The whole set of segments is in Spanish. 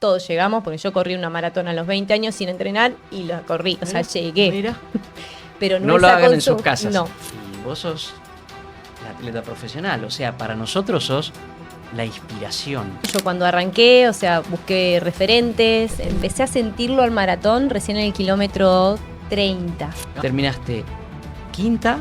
todos llegamos, porque yo corrí una maratón a los 20 años sin entrenar y la corrí, o sea, llegué. Mira. Pero No lo hagan en sus su... casas. No. Y vos sos la atleta profesional, o sea, para nosotros sos la inspiración. Yo cuando arranqué, o sea, busqué referentes, empecé a sentirlo al maratón recién en el kilómetro 30. Terminaste quinta,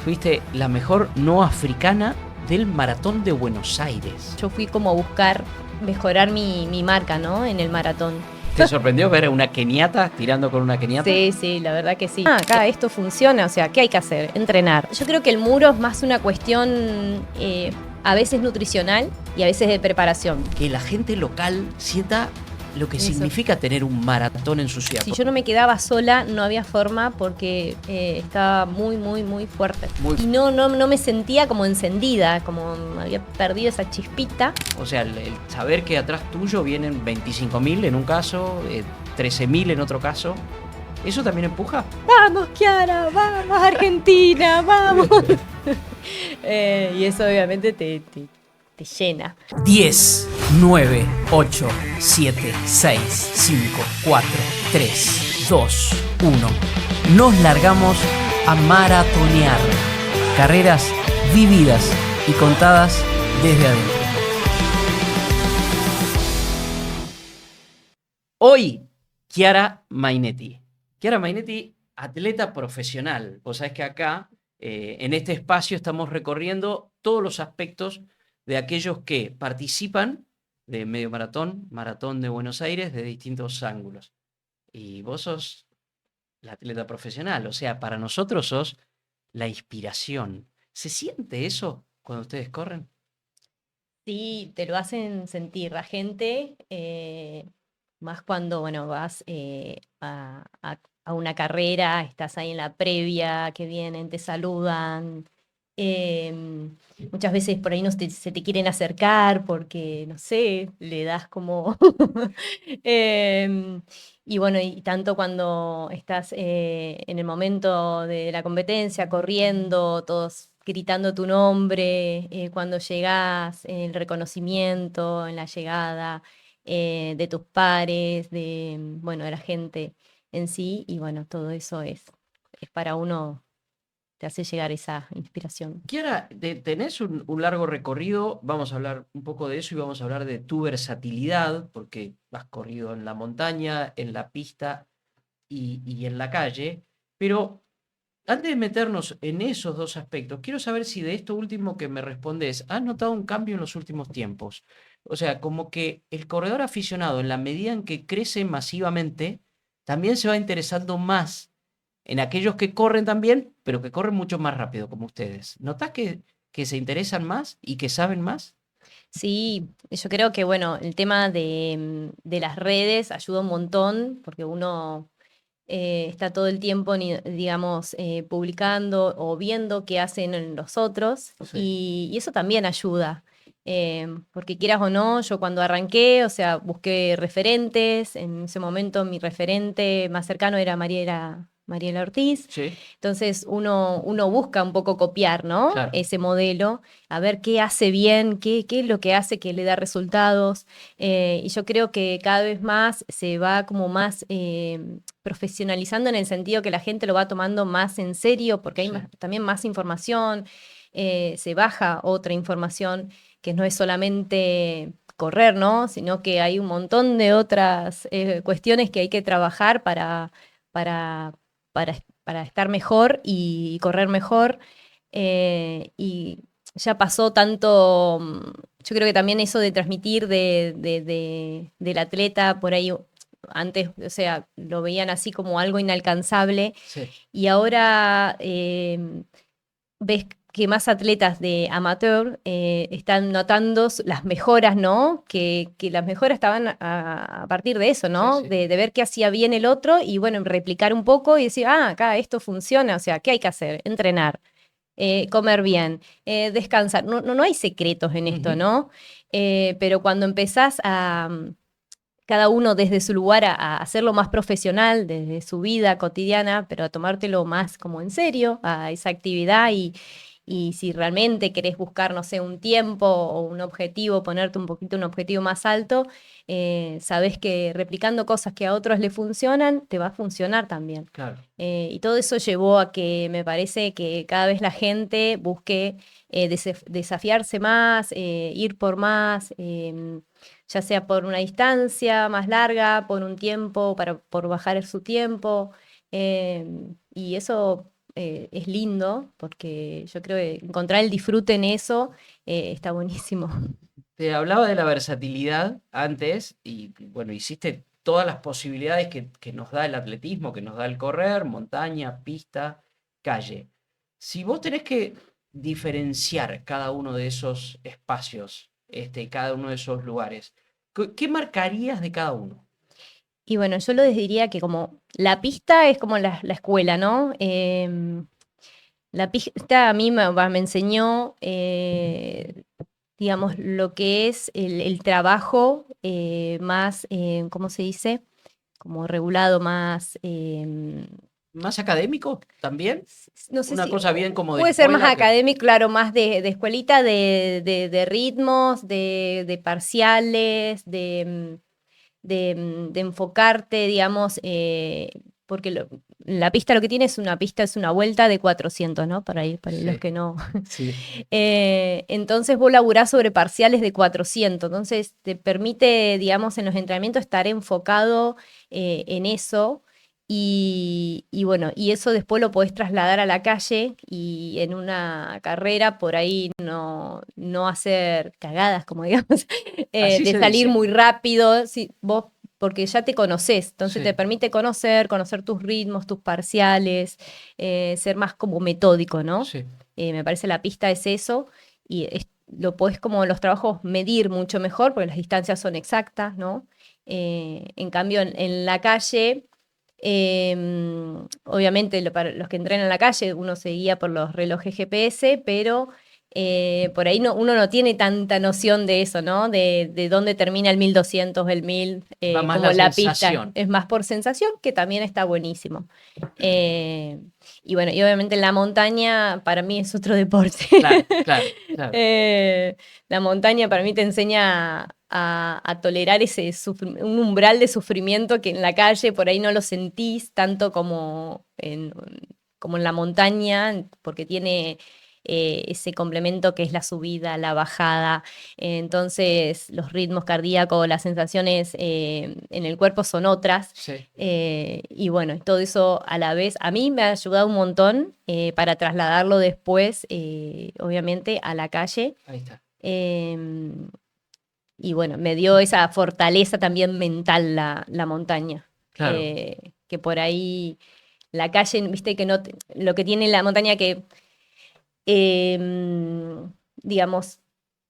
fuiste la mejor no africana del maratón de Buenos Aires. Yo fui como a buscar mejorar mi marca, ¿no? En el maratón. ¿Te sorprendió ver a una keniata tirando con una keniata? Sí, la verdad que sí. Acá esto funciona, o sea, ¿qué hay que hacer? Entrenar. Yo creo que el muro es más una cuestión a veces nutricional y a veces de preparación. Que la gente local sienta lo que Eso. significa tener un maratón en su ciudad. Si yo no me quedaba sola, no había forma porque estaba muy fuerte. Y no me sentía como encendida, como había perdido esa chispita. O sea, el saber que atrás tuyo vienen 25.000 en un caso, 13.000 en otro caso, ¿eso también empuja? ¡Vamos, Chiara! ¡Vamos, Argentina! ¡Vamos! Y eso obviamente te llena. 10, 9, 8, 7, 6, 5, 4, 3, 2, 1. Nos largamos a maratonear. Carreras vividas y contadas desde adentro. Hoy, Chiara Mainetti. Chiara Mainetti, atleta profesional. Vos sabés que acá, en este espacio, estamos recorriendo todos los aspectos de aquellos que participan de medio maratón, maratón de Buenos Aires, de distintos ángulos. Y vos sos la atleta profesional, o sea, para nosotros sos la inspiración. ¿Se siente eso cuando ustedes corren? Sí, te lo hacen sentir la gente, más cuando, bueno, vas a una carrera, estás ahí en la previa, que vienen, te saludan. Muchas veces por ahí se te quieren acercar porque, no sé, le das como... Y bueno, y tanto cuando estás en el momento de la competencia, corriendo, todos gritando tu nombre, cuando llegás, el reconocimiento en la llegada de tus pares, bueno, de la gente en sí, y bueno, todo eso es para uno, te hace llegar esa inspiración. Chiara, tenés un largo recorrido, vamos a hablar un poco de eso y vamos a hablar de tu versatilidad, porque has corrido en la montaña, en la pista y en la calle, pero antes de meternos en esos dos aspectos, quiero saber si de esto último que me respondes, ¿has notado un cambio en los últimos tiempos? O sea, como que el corredor aficionado, en la medida en que crece masivamente, también se va interesando más en aquellos que corren también, pero que corren mucho más rápido, como ustedes. ¿Notás que se interesan más y que saben más? Sí, yo creo que bueno, el tema de las redes ayuda un montón porque uno está todo el tiempo, digamos, publicando o viendo qué hacen los otros y eso también ayuda. Porque quieras o no, yo cuando arranqué, o sea, busqué referentes, en ese momento mi referente más cercano era Mariela Ortiz. Sí. Entonces uno busca un poco copiar, ¿no? Claro. Ese modelo, a ver qué hace bien, qué es lo que hace que le da resultados. Y yo creo que cada vez más se va como más profesionalizando en el sentido que la gente lo va tomando más en serio porque hay también más información, se baja otra información que no es solamente correr, ¿no? Sino que hay un montón de otras cuestiones que hay que trabajar para estar mejor y correr mejor. Y ya pasó tanto, yo creo que también eso de transmitir del atleta por ahí, antes, o sea, lo veían así como algo inalcanzable. Sí. Y ahora ves que más atletas de amateur están notando las mejoras, ¿no? Que las mejoras estaban a partir de eso, ¿no? Sí. De ver qué hacía bien el otro y, bueno, replicar un poco y decir, acá esto funciona, o sea, ¿qué hay que hacer? Entrenar, comer bien, descansar. No hay secretos en esto, ¿no? Pero cuando empezás a... cada uno desde su lugar a hacerlo más profesional, desde su vida cotidiana, pero a tomártelo más como en serio, a esa actividad y y si realmente querés buscar, no sé, un tiempo o un objetivo, ponerte un poquito un objetivo más alto, sabés que replicando cosas que a otros le funcionan, te va a funcionar también. Claro. Y todo eso llevó a que me parece que cada vez la gente busque desafiarse más, ir por más, ya sea por una distancia más larga, por un tiempo, por bajar su tiempo. Y eso es lindo porque yo creo que encontrar el disfrute en eso está buenísimo. Te hablaba de la versatilidad antes y bueno, hiciste todas las posibilidades que nos da el atletismo, que nos da el correr, montaña, pista, calle. Si vos tenés que diferenciar cada uno de esos espacios, cada uno de esos lugares, ¿qué marcarías de cada uno? Y bueno, yo les diría que como la pista es como la escuela, ¿no? La pista a mí me enseñó, digamos, lo que es el trabajo más, ¿cómo se dice? Como regulado, más, ¿Más académico también? no sé Una si, cosa bien como de puede ser más escuela que... académico, claro, más de escuelita, de ritmos, de parciales, de enfocarte, digamos, porque la pista lo que tiene es una pista, es una vuelta de 400, ¿no? Para los Sí, que no. sí, Entonces vos laburás sobre parciales de 400, entonces te permite, digamos, en los entrenamientos estar enfocado en eso. Y bueno, y eso después lo podés trasladar a la calle y en una carrera por ahí no hacer cagadas, como digamos, así de se salir dice. muy rápido, si vos, porque ya te conoces, entonces te Sí, permite conocer tus ritmos, tus parciales, ser más como metódico, ¿no? sí. Me parece la pista es eso, y lo podés como los trabajos medir mucho mejor, porque las distancias son exactas, ¿no? En cambio, en la calle, obviamente para los que entrenan en la calle, uno se guía por los relojes GPS, pero por ahí uno no tiene tanta noción de eso, ¿no? De dónde termina el 1200, el 1000, Va más como la la pista. sensación. Es más por sensación, que también está buenísimo. Eh, y bueno, y obviamente la montaña para mí es otro deporte. Claro, claro, claro. Eh, la montaña para mí te enseña a tolerar un umbral de sufrimiento que en la calle por ahí no lo sentís tanto como en la montaña, porque tiene ese complemento que es la subida, la bajada. Entonces los ritmos cardíacos, las sensaciones en el cuerpo son otras. Sí, Y bueno, todo eso a la vez, a mí me ha ayudado un montón para trasladarlo después, obviamente, a la calle. ahí está. Em, y bueno, me dio esa fortaleza también mental la montaña. Claro, Que por ahí la calle, viste que no, lo que tiene la montaña que, digamos,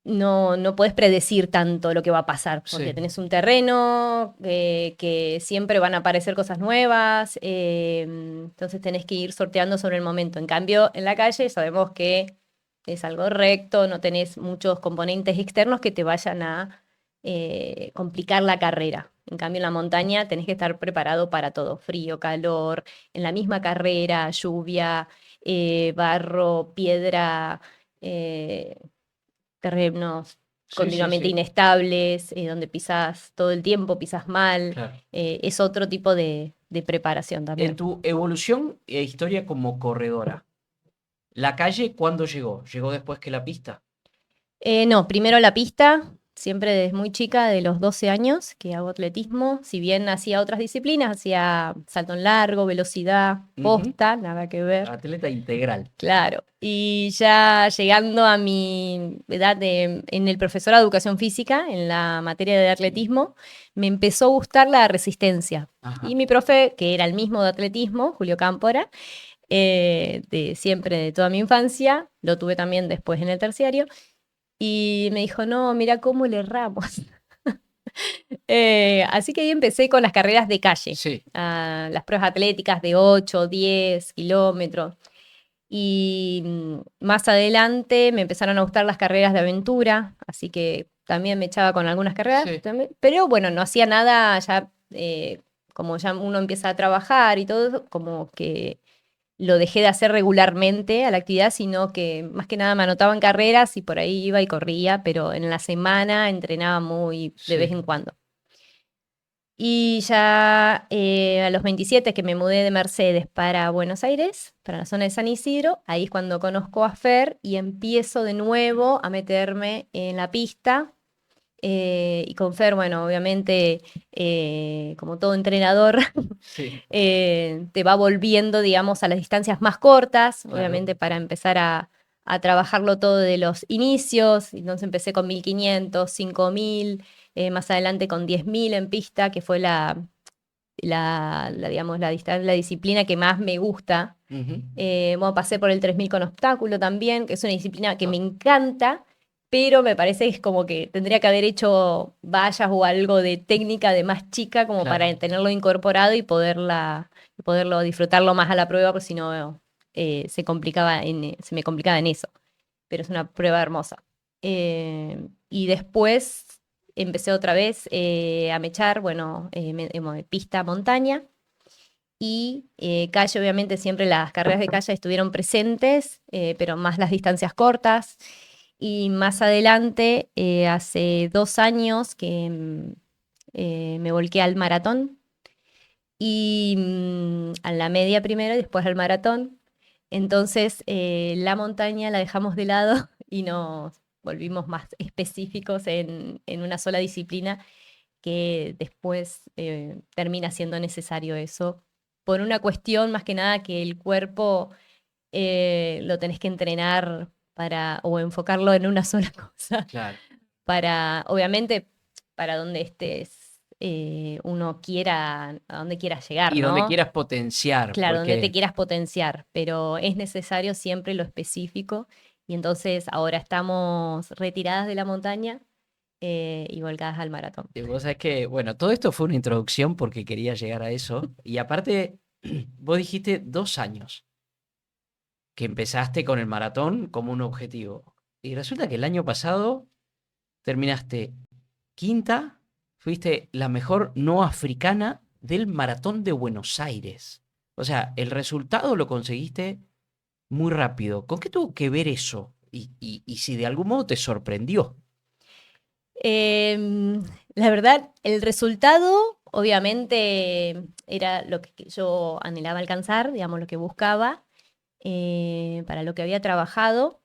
no puedes predecir tanto lo que va a pasar, porque sí. tenés un terreno que siempre van a aparecer cosas nuevas, entonces tenés que ir sorteando sobre el momento. En cambio, en la calle sabemos que es algo recto, no tenés muchos componentes externos que te vayan a complicar la carrera. En cambio, en la montaña tenés que estar preparado para todo, frío, calor, en la misma carrera, lluvia, barro, piedra. eh, Terrenos Sí, sí, continuamente sí, inestables, donde pisas todo el tiempo, pisas mal, claro. es otro tipo de preparación En también. tu evolución e historia como corredora, ¿la calle cuándo llegó? ¿Llegó después que la pista? No, primero la pista, siempre desde muy chica, de los 12 años, que hago atletismo, si bien hacía otras disciplinas, hacía salto en largo, velocidad, Ujú. posta, nada que ver. Atleta integral. Claro, y ya llegando a mi edad en el profesorado de educación física, en la materia de atletismo, me empezó a gustar la resistencia. Y Ajá. mi profe, que era el mismo de atletismo, Julio Cámpora, de siempre, de toda mi infancia, lo tuve también después en el terciario, y me dijo, no, mira cómo le erramos. Así que ahí empecé con las carreras de calle, Sí, las pruebas atléticas de 8, 10 kilómetros. Y más adelante me empezaron a gustar las carreras de aventura, así que también me echaba con algunas carreras, sí. pero bueno, no hacía nada ya, como ya uno empieza a trabajar y todo eso, como que lo dejé de hacer regularmente a la actividad, sino que más que nada me anotaba en carreras y por ahí iba y corría, pero en la semana entrenaba muy de vez Sí. en cuando. Y ya a los 27 que me mudé de Mercedes para Buenos Aires, para la zona de San Isidro, ahí es cuando conozco a Fer y empiezo de nuevo a meterme en la pista. Y con Fer, bueno, obviamente, como todo entrenador, Sí, te va volviendo, digamos, a las distancias más cortas, claro. obviamente para empezar a trabajarlo todo de los inicios. Entonces empecé con 1500, 5000, más adelante con 10.000 en pista, que fue digamos, la disciplina que más me gusta. Ujú. Bueno, pasé por el 3000 con obstáculo también, que es una disciplina que Ah, me encanta, pero me parece que es como que tendría que haber hecho vallas o algo de técnica de más chica como para claro. tenerlo incorporado y poderlo disfrutarlo más a la prueba, porque si no se me complicaba en eso. Pero es una prueba hermosa. Y después empecé otra vez a mechar, bueno, pista, montaña. Y calle, obviamente, siempre las carreras de calle estuvieron presentes, pero más las distancias cortas. Y más adelante, hace 2 años que me volqué al maratón y a la media primero y después al maratón. Entonces, la montaña la dejamos de lado y nos volvimos más específicos en una sola disciplina que después termina siendo necesario eso, por una cuestión más que nada que el cuerpo lo tenés que entrenar o enfocarlo en una sola cosa, Claro. obviamente, para donde estés, uno quiera, a donde quiera llegar, Y donde ¿no? quieras potenciar, Claro, donde te porque quieras potenciar, pero es necesario siempre lo específico y entonces ahora estamos retiradas de la montaña y volcadas al maratón. vos sabés que, bueno, todo esto fue una introducción porque quería llegar a eso. Y aparte, vos dijiste 2 años que empezaste con el maratón como un objetivo. Y resulta que el año pasado terminaste quinta, fuiste la mejor no africana del maratón de Buenos Aires. O sea, el resultado lo conseguiste muy rápido. ¿Con qué tuvo que ver eso? Y si de algún modo te sorprendió. Em, la verdad, el resultado obviamente era lo que yo anhelaba alcanzar, digamos, lo que buscaba, para lo que había trabajado.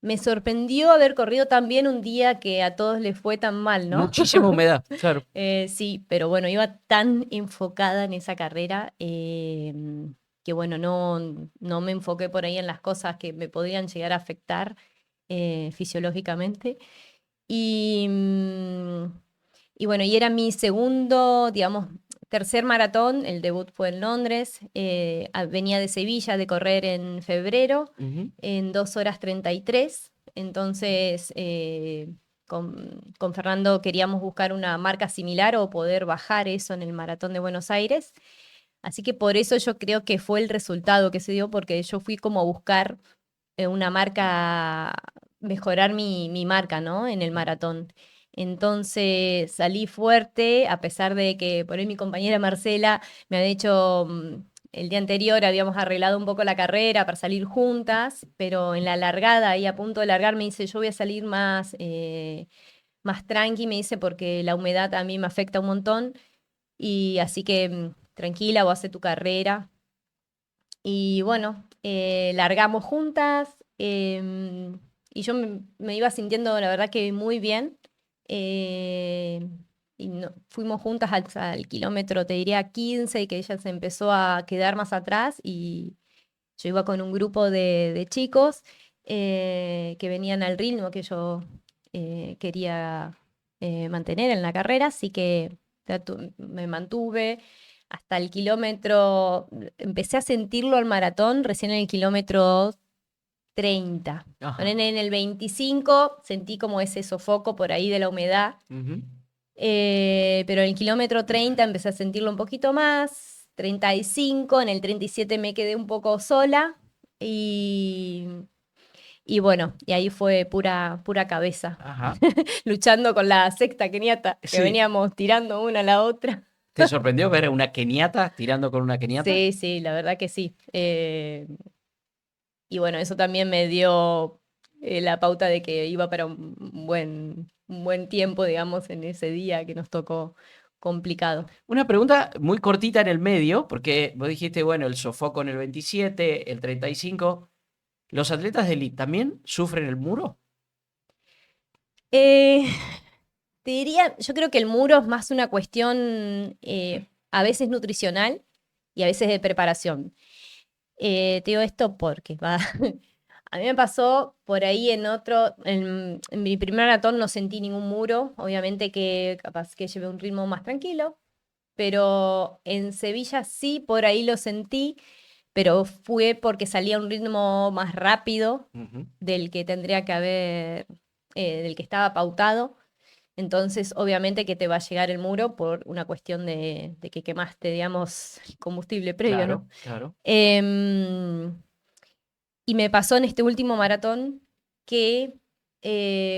Me sorprendió haber corrido tan bien un día que a todos les fue tan mal, ¿no? Muchísima humedad, claro. Sí, pero bueno, iba tan enfocada en esa carrera que bueno, no me enfoqué por ahí en las cosas que me podían llegar a afectar fisiológicamente. Y, y bueno, y era mi segundo, digamos, tercer maratón. El debut fue en Londres. Venía de Sevilla de correr en febrero Ujú. en 2 horas 33. Entonces, con Fernando queríamos buscar una marca similar o poder bajar eso en el maratón de Buenos Aires. Así que por eso yo creo que fue el resultado que se dio, porque yo fui como a buscar una marca, mejorar mi marca, ¿no? En el maratón. Entonces salí fuerte, a pesar de que por ahí mi compañera Marcela me había dicho, el día anterior habíamos arreglado un poco la carrera para salir juntas, pero en la largada, ahí a punto de largar, me dice, yo voy a salir más tranqui, me dice, porque la humedad a mí me afecta un montón, y así que tranquila, vos haces tu carrera. Y bueno, largamos juntas y yo me iba sintiendo, la verdad que muy bien. eh, y fuimos juntas al kilómetro, te diría 15, y que ella se empezó a quedar más atrás y yo iba con un grupo de chicos que venían al ritmo que yo quería mantener en la carrera, así que me mantuve hasta el kilómetro, empecé a sentirlo al maratón recién en el kilómetro 30. Ajá. En el 25 sentí como ese sofoco por ahí de la humedad, Ujú. pero en el kilómetro 30 empecé a sentirlo un poquito más, 35, en el 37 me quedé un poco sola y, y bueno, y ahí fue pura cabeza, Ajá. luchando con la sexta keniata que Sí. veníamos tirando una a la otra. ¿Te sorprendió ver a una keniata tirando con una keniata? Sí, sí, la verdad que sí. Y bueno, eso también me dio la pauta de que iba para un buen tiempo, digamos, en ese día que nos tocó complicado. Una pregunta muy cortita en el medio, porque vos dijiste, bueno, el sofoco en el 27, el 35. ¿Los atletas de élite también sufren el muro? Eh, Te diría, yo creo que el muro es más una cuestión a veces nutricional y a veces de preparación. Te digo esto porque va. A mí me pasó por ahí en mi primer maratón no sentí ningún muro, obviamente que capaz que llevé un ritmo más tranquilo, pero en Sevilla sí, por ahí lo sentí, pero fue porque salía a un ritmo más rápido Ujú. del que tendría que haber, del que estaba pautado. Entonces, obviamente que te va a llegar el muro por una cuestión de que quemaste, digamos, el combustible previo, ¿no? Claro, claro. Em, y me pasó en este último maratón que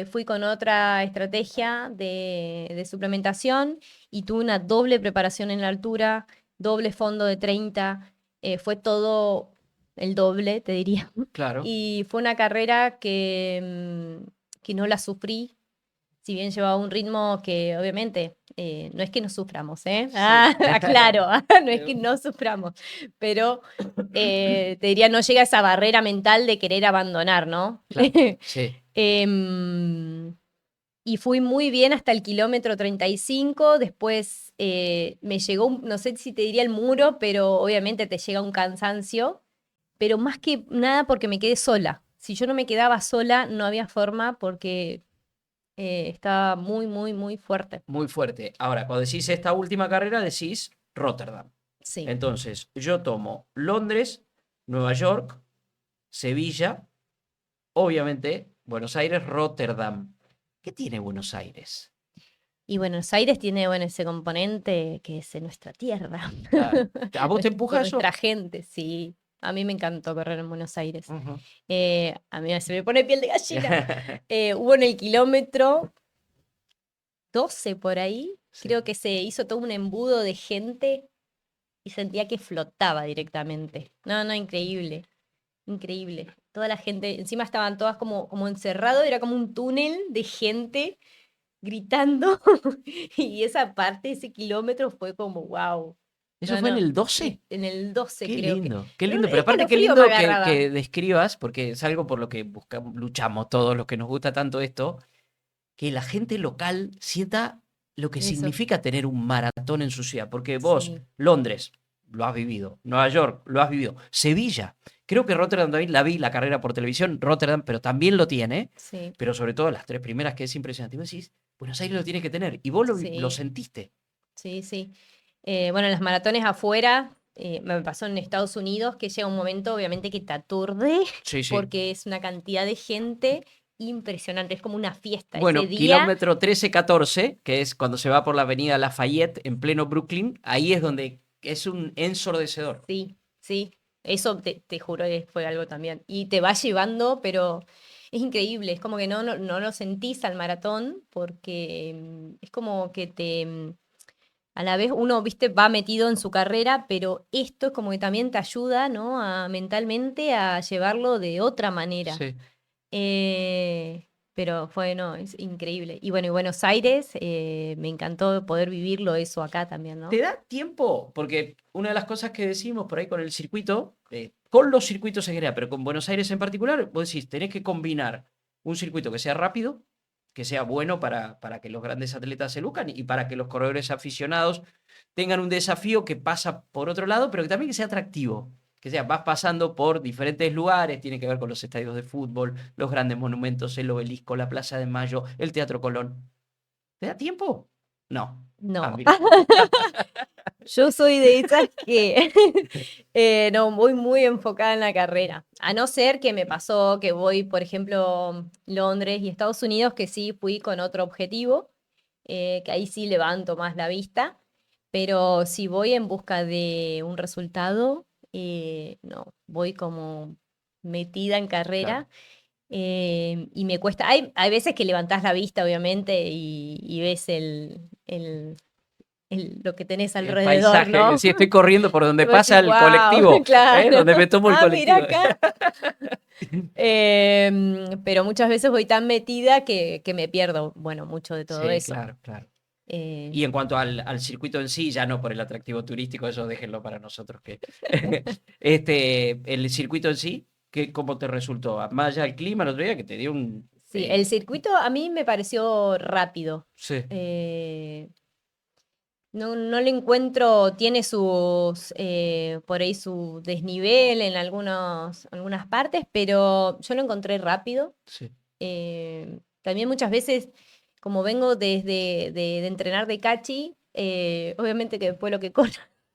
fui con otra estrategia de suplementación y tuve una doble preparación en la altura, doble fondo de 30, fue todo el doble, te diría. Claro. Y fue una carrera que no la sufrí, si bien llevaba un ritmo que obviamente no es que no suframos, ¿eh? Sí. Aclaro, no es que no suframos, pero te diría, no llega a esa barrera mental de querer abandonar, ¿no? Claro, sí. Em, y fui muy bien hasta el kilómetro 35, después me llegó, no sé si te diría el muro, pero obviamente te llega un cansancio, pero más que nada porque me quedé sola. Si yo no me quedaba sola, no había forma porque estaba muy, muy, muy fuerte. Muy fuerte. Ahora, cuando decís esta última carrera, decís Rotterdam. Sí. Entonces, yo tomo Londres, Nueva York, Sevilla, obviamente Buenos Aires, Rotterdam. ¿Qué tiene Buenos Aires? Y Buenos Aires tiene, bueno, ese componente que es en nuestra tierra, Claro. ¿A vos te empuja con eso? nuestra gente, sí. A mí me encantó correr en Buenos Aires. Ujú. A mí se me pone piel de gallina. Hubo en el kilómetro 12 por ahí, Sí. creo que se hizo todo un embudo de gente y sentía que flotaba directamente. No, no, increíble, increíble. Toda la gente, encima estaban todas como encerrado, era como un túnel de gente gritando y esa parte, ese kilómetro fue como, wow. ¿Eso No, fue en no, el 12? en el 12 Qué creo que. lindo, qué Un lindo. Pero aparte, qué escalofrío me lindo agarraba. que describas, porque es algo por lo que luchamos todos los que nos gusta tanto esto, que la gente local sienta lo que Eso, significa tener un maratón en su ciudad. Porque vos, sí, Londres, lo has vivido. Nueva York, lo has vivido. Sevilla. Creo que Rotterdam también la vi, la carrera por televisión, Rotterdam, pero también lo tiene. sí, Pero sobre todo las tres primeras, que es impresionante. Y vos decís, Buenos Aires lo tiene que tener. Y vos lo sí, sentiste. sí, sí. Bueno, en las maratones afuera, me pasó en Estados Unidos que llega un momento, obviamente, que te aturde Sí, sí. porque es una cantidad de gente impresionante, es como una fiesta. Ese Bueno, día, kilómetro 13-14, que es cuando se va por la avenida Lafayette en pleno Brooklyn, ahí es donde es un ensordecedor. sí, sí, eso te juro que fue algo también. Y te va llevando, pero es increíble, es como que no lo sentís al maratón porque es como que a la vez uno, viste, va metido en su carrera, pero esto es como que también te ayuda, ¿no? Mentalmente a llevarlo de otra manera. Sí. Pero fue, no, es increíble. Y bueno, y Buenos Aires, me encantó poder vivirlo eso acá también, ¿Te ¿no? da tiempo? Porque una de las cosas que decimos por ahí con el circuito, con los circuitos en general, pero con Buenos Aires en particular, vos decís, tenés que combinar un circuito que sea rápido, que sea bueno para que los grandes atletas se luzcan y para que los corredores aficionados tengan un desafío que pasa por otro lado, pero que también que sea atractivo. Que sea, vas pasando por diferentes lugares, tiene que ver con los estadios de fútbol, los grandes monumentos, el Obelisco, la Plaza de Mayo, el Teatro Colón. ¿Te da tiempo? No. Ah, No. mira. Yo soy de esas que no, voy muy enfocada en la carrera. A no ser que me pasó que voy, por ejemplo, Londres y Estados Unidos, que sí fui con otro objetivo, que ahí sí levanto más la vista. Pero si voy en busca de un resultado, no, voy como metida en Claro. carrera. Y me cuesta, hay veces que levantás la vista, obviamente, y ves lo que tenés El alrededor, paisaje, ¿no? sí, estoy corriendo por donde Y vos pasa el decís, "Guau", colectivo, claro. donde me tomo el Mirá colectivo. acá. Pero muchas veces voy tan metida que me pierdo, bueno, mucho de todo Sí, eso. claro, claro. Eh, Y en cuanto al circuito en sí, ya no por el atractivo turístico, eso déjenlo para nosotros que el circuito en sí, ¿cómo te resultó? Más allá del clima el otro día que te dio un sí, el circuito a mí me pareció rápido. sí, Eh, no le encuentro, tiene por ahí su desnivel en algunas partes, pero yo lo encontré rápido. sí, También muchas veces, como vengo de entrenar de cachi, obviamente que después lo que corre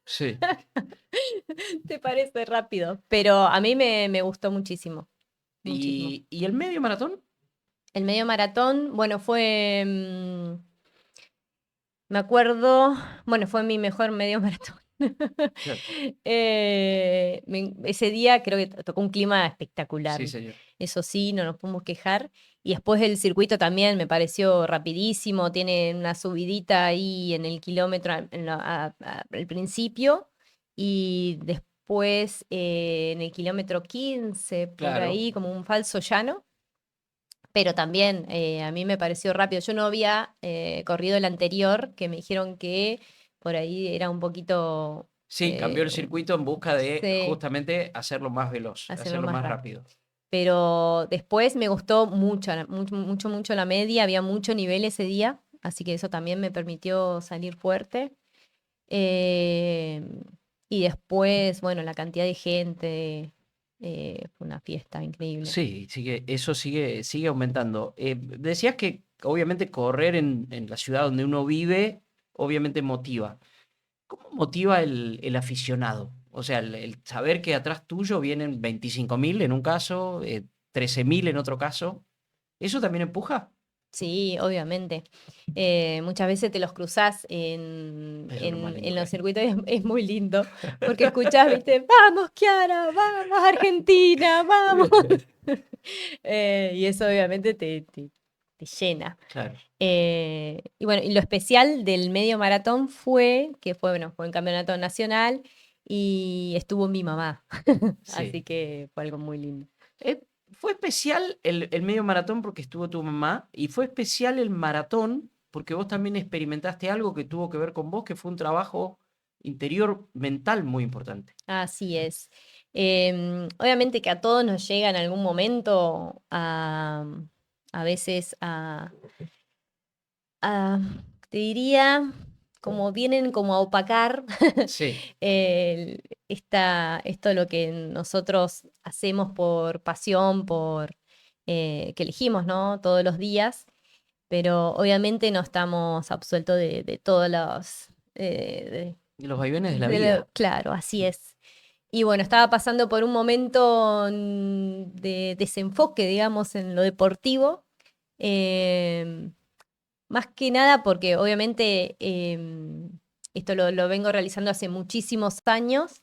sí. te parece rápido, pero a mí me gustó muchísimo, muchísimo. ¿Y el medio maratón? El medio maratón, bueno, me acuerdo, bueno, fue mi mejor medio maratón. Claro. Ese día creo que tocó un clima espectacular. Sí, señor. Eso sí, no nos podemos quejar. Y después el circuito también me pareció rapidísimo. Tiene una subidita ahí en el kilómetro al principio. Y después en el kilómetro 15, por Claro. ahí, como un falso llano. Pero también a mí me pareció rápido. Yo no había corrido el anterior, que me dijeron que por ahí era un poquito Sí, cambió el circuito en busca de sí, justamente hacerlo más veloz, hacerlo hacerlo más más rápido. rápido. Pero después me gustó mucho, mucho la media, había mucho nivel ese día, así que eso también me permitió salir fuerte. Eh, y después, bueno, la cantidad de gente, fue una fiesta increíble. Sí, eso sigue aumentando. Decías que obviamente correr en la ciudad donde uno vive, obviamente motiva. ¿Cómo motiva el aficionado? O sea, el saber que atrás tuyo vienen 25.000 en un caso, 13.000 en otro caso. ¿Eso también empuja? Sí, obviamente. Muchas veces te los cruzás Eso es lo más lindo en que los hay. circuitos y es muy lindo, porque escuchás, viste, vamos, Kiara, vamos, Argentina, vamos. Y eso obviamente te llena. Claro, Y bueno, y lo especial del medio maratón bueno, fue un campeonato nacional y estuvo mi mamá. sí. Así que fue algo muy lindo. Fue especial el medio maratón porque estuvo tu mamá y fue especial el maratón porque vos también experimentaste algo que tuvo que ver con vos, que fue un trabajo interior mental muy importante. Así es. Obviamente que a todos nos llega en algún momento a veces a, te diría, como vienen como a opacar Sí. esto lo que nosotros hacemos por pasión, que elegimos, ¿no? Todos los días, pero obviamente no estamos absueltos de todos Los vaivenes de la vida. claro, así es. Y bueno, estaba pasando por un momento de desenfoque, digamos, en lo deportivo. em, Más que nada porque obviamente esto lo vengo realizando hace muchísimos años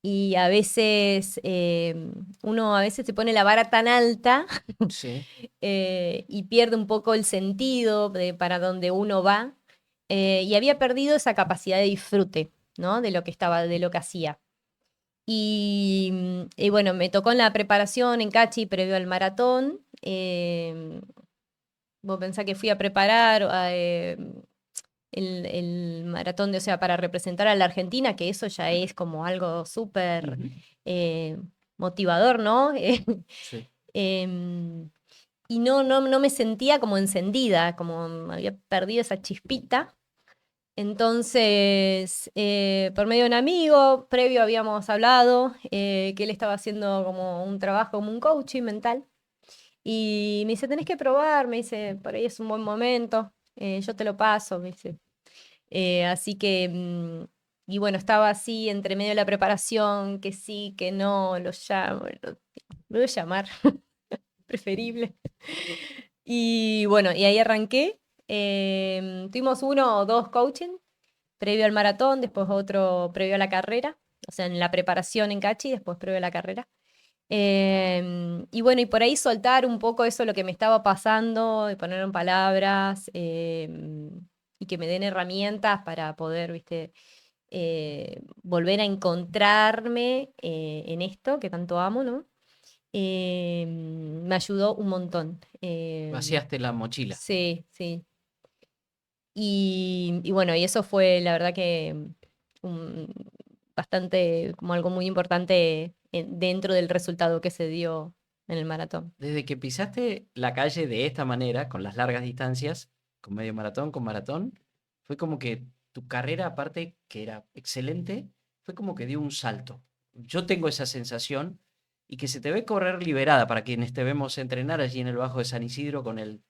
y a veces uno a veces se pone la vara tan alta Sí. y pierde un poco el sentido de para dónde uno va, y había perdido esa capacidad de disfrute, ¿no? De lo que hacía. Y bueno, me tocó en la preparación en Cachi previo al maratón. Vos pensás que fui a preparar el maratón, o sea, para representar a la Argentina, que eso ya es como algo súper Ujú. eh, motivador, ¿no? Sí. Em, y no me sentía como encendida, como había perdido esa chispita. Entonces, por medio de un amigo, previo habíamos hablado, que él estaba haciendo como un trabajo, como un coaching mental. Y me dice, tenés que probar, me dice, por ahí es un buen momento, yo te lo paso, me dice. Así que, y bueno, estaba así entre medio de la preparación, que sí, que no, lo llamo, lo voy a llamar, preferible. Y bueno, y ahí arranqué. Tuvimos uno o dos coaching previo al maratón, después otro previo a la carrera, o sea, en la preparación en Cachi, después previo a la carrera. Y bueno, y por ahí soltar un poco eso, lo que me estaba pasando, de poner en palabras, y que me den herramientas para poder, ¿viste? Volver a encontrarme en esto que tanto amo, ¿no? Me ayudó un montón. Vaciaste la mochila. Sí, sí. Y bueno, y eso fue la verdad que un- bastante, como algo muy importante dentro del resultado que se dio en el maratón. Desde que pisaste la calle de esta manera, con las largas distancias, con medio maratón, con maratón, fue como que tu carrera, aparte que era excelente, fue como que dio un salto. Yo tengo esa sensación y que se te ve correr liberada para quienes te vemos entrenar allí en el Bajo de San Isidro con el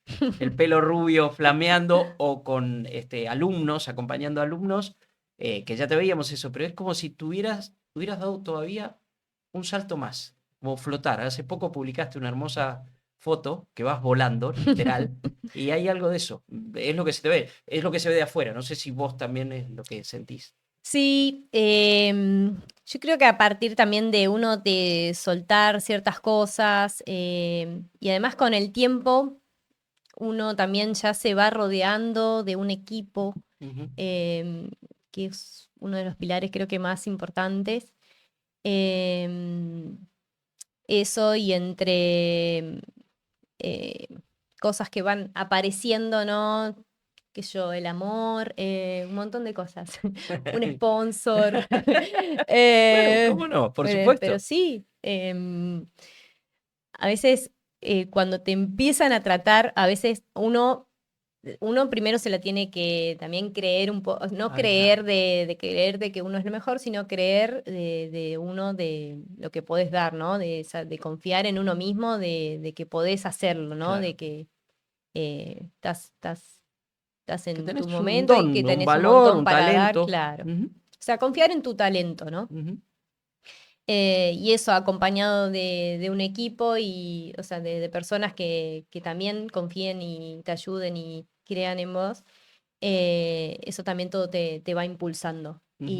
pelo rubio flameando o con alumnos, acompañando a alumnos, que ya te veíamos eso, pero es como si hubieras dado todavía un salto más como flotar. Hace poco publicaste una hermosa foto que vas volando, literal, y hay algo de eso. Es lo que se te ve, es lo que se ve de afuera. No sé si vos también es lo que sentís. Sí, yo creo que a partir también de uno de soltar ciertas cosas y además con el tiempo uno también ya se va rodeando de un equipo Ujú. em, que es uno de los pilares creo que más importantes. Em, Eso y entre eh, cosas que van apareciendo, ¿no? Que yo, el amor, un montón de cosas. Un sponsor. Bueno, Eh, ¿cómo no? Por pero supuesto. sí, a veces cuando te empiezan a tratar, a veces uno primero se la tiene que también creer un poco, no Habitar. creer de creer de que uno es lo mejor, sino creer de uno de lo que podés dar, ¿no? De confiar en uno mismo, de que podés hacerlo, ¿no? De Claro. que estás Que en tu tenés un momento y que don, un tenés un valor, montón un para dar, talento. claro. Ujú, O sea, confiar en tu talento, ¿no? ujú. Y eso acompañado de un equipo y, o sea, de personas que también confíen y te ayuden y crean en vos, eso también todo te va impulsando. Ujú,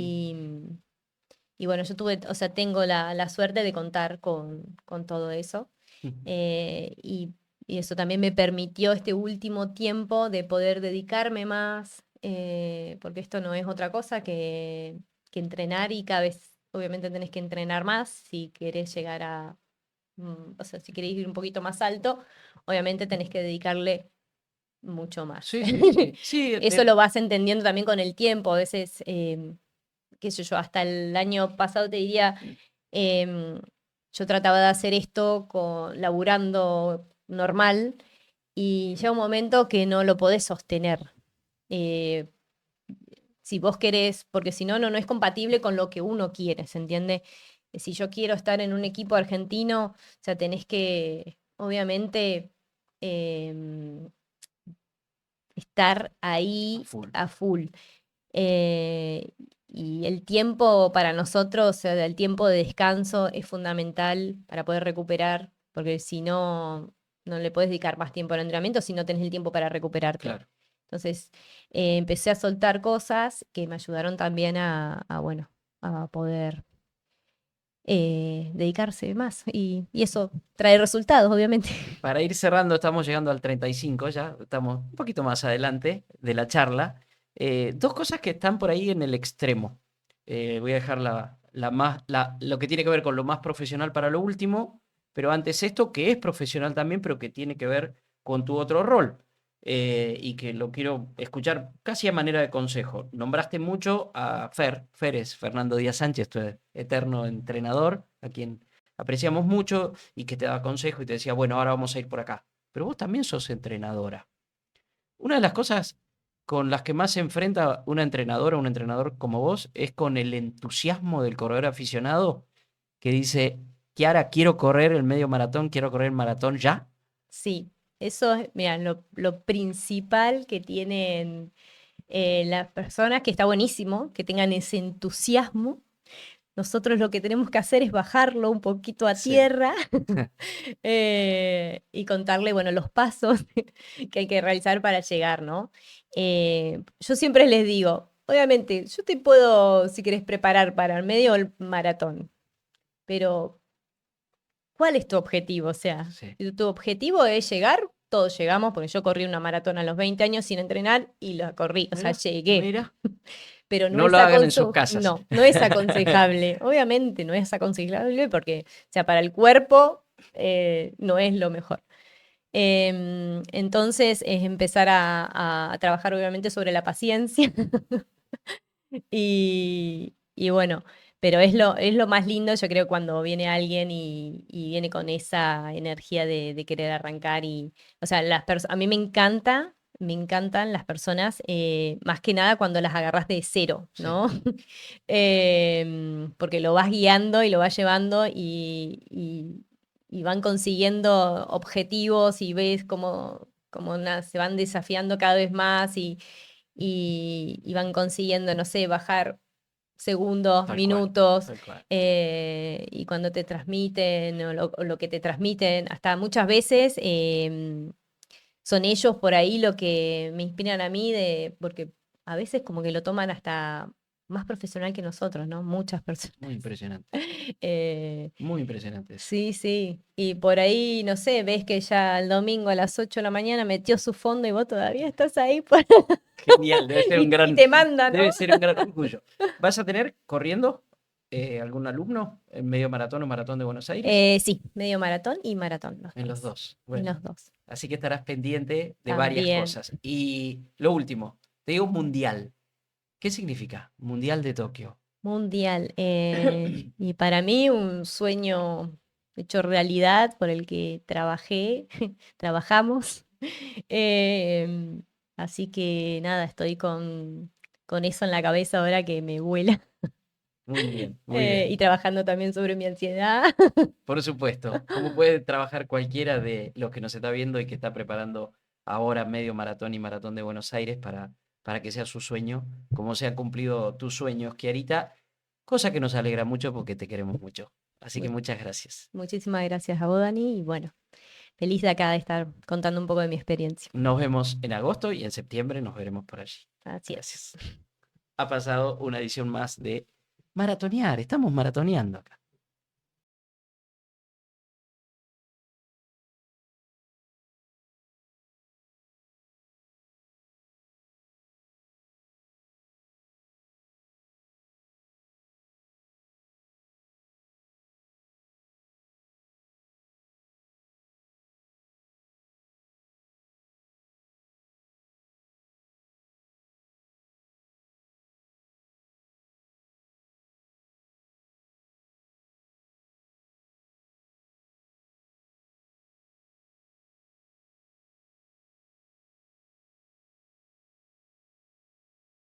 Y bueno, yo tuve, o sea, tengo la suerte de contar con todo eso. ujú. eh, y, y eso también me permitió este último tiempo de poder dedicarme más, porque esto no es otra cosa que entrenar y cada vez, obviamente, tenés que entrenar más si querés llegar a, o sea, si querés ir un poquito más alto, obviamente tenés que dedicarle mucho más. Sí, sí, sí. Sí, Eso lo vas entendiendo también con el tiempo, a veces qué sé yo, hasta el año pasado te diría, em, yo trataba de hacer esto laburando normal y llega un momento que no lo podés sostener. Eh, si vos querés, porque si no, no es compatible con lo que uno quiere, ¿se entiende? Si yo quiero estar en un equipo argentino, o sea, tenés que, obviamente, em, estar a ahí full. a full. Eh, y el tiempo para nosotros, o sea, el tiempo de descanso es fundamental para poder recuperar, porque si no, no le puedes dedicar más tiempo al entrenamiento si no tenés el tiempo para recuperarte. Claro. Entonces, empecé a soltar cosas que me ayudaron también bueno, a poder dedicarse más. Y eso trae resultados, obviamente. Para ir cerrando, estamos llegando al 35 ya, estamos un poquito más adelante de la charla. Dos cosas que están por ahí en el extremo. Voy a dejar lo que tiene que ver con lo más profesional para lo último, pero antes esto que es profesional también, pero que tiene que ver con tu otro rol. Y que lo quiero escuchar casi a manera de consejo. Nombraste mucho a Fer es Fernando Díaz Sánchez, tu eterno entrenador, a quien apreciamos mucho y que te daba consejo y te decía, bueno, ahora vamos a ir por acá. Pero vos también sos entrenadora. Una de las cosas con las que más se enfrenta una entrenadora o un entrenador como vos es con el entusiasmo del corredor aficionado que dice, Kiara, quiero correr el medio maratón, quiero correr el maratón ya. Sí, eso es, mira, lo principal que tienen las personas, que está buenísimo, que tengan ese entusiasmo. Nosotros lo que tenemos que hacer es bajarlo un poquito a Sí. tierra y contarle, bueno, los pasos que hay que realizar para llegar, ¿no? Yo siempre les digo, obviamente, yo te puedo, si querés, preparar para el medio del maratón, pero ¿cuál es tu objetivo? O sea, Sí. si tu objetivo es llegar, todos llegamos, porque yo corrí una maratón a los 20 años sin entrenar y la corrí, o sea, Mira, llegué. Mira, Pero no lo hagan en sus casas. No es aconsejable. Obviamente no es aconsejable porque, o sea, para el cuerpo no es lo mejor. Entonces es empezar a trabajar obviamente sobre la paciencia y bueno, pero es lo más lindo, yo creo, cuando viene alguien y viene con esa energía de querer arrancar o sea, a mí me encantan las personas, más que nada cuando las agarras de cero, Sí. ¿no? Porque lo vas guiando y lo vas llevando y van consiguiendo objetivos y ves cómo se van desafiando cada vez más y van consiguiendo, no sé, bajar segundos, Tal cual, minutos, tal cual. y cuando te transmiten o lo que te transmiten, hasta muchas veces son ellos por ahí lo que me inspiran a mí, porque a veces como que lo toman hasta más profesional que nosotros, ¿no? Muchas personas. Muy impresionante, Eh, muy impresionante eso. sí, sí. Y por ahí, no sé, ves que ya el domingo a las 8 de la mañana metió su fondo y vos todavía estás ahí Genial, debe ser un y te manda, ¿no? debe ser un gran orgullo. ¿Vas a tener corriendo algún alumno en medio maratón o maratón de Buenos Aires? Sí, medio maratón y maratón. En los dos. En Bueno, los dos. así que estarás pendiente de varias También. cosas. Y lo último, te digo mundial. ¿Qué significa Mundial de Tokio? Mundial. Y para mí un sueño hecho realidad por el que trabajamos. Em, Así que nada, estoy con eso en la cabeza ahora que me vuela. Muy bien, muy bien. Y trabajando también sobre mi ansiedad. Por supuesto, como puede trabajar cualquiera de los que nos está viendo y que está preparando ahora medio maratón y maratón de Buenos Aires para que sea su sueño, como se han cumplido tus sueños, Kiarita, cosa que nos alegra mucho porque te queremos mucho. Así que Mu- muchas gracias. Muchísimas gracias a vos, Dani, y bueno, feliz de acá de estar contando un poco de mi experiencia. Nos vemos en agosto y en septiembre nos veremos por allí. Así es. Gracias. Ha pasado una edición más de Maratonear. Estamos maratoneando acá.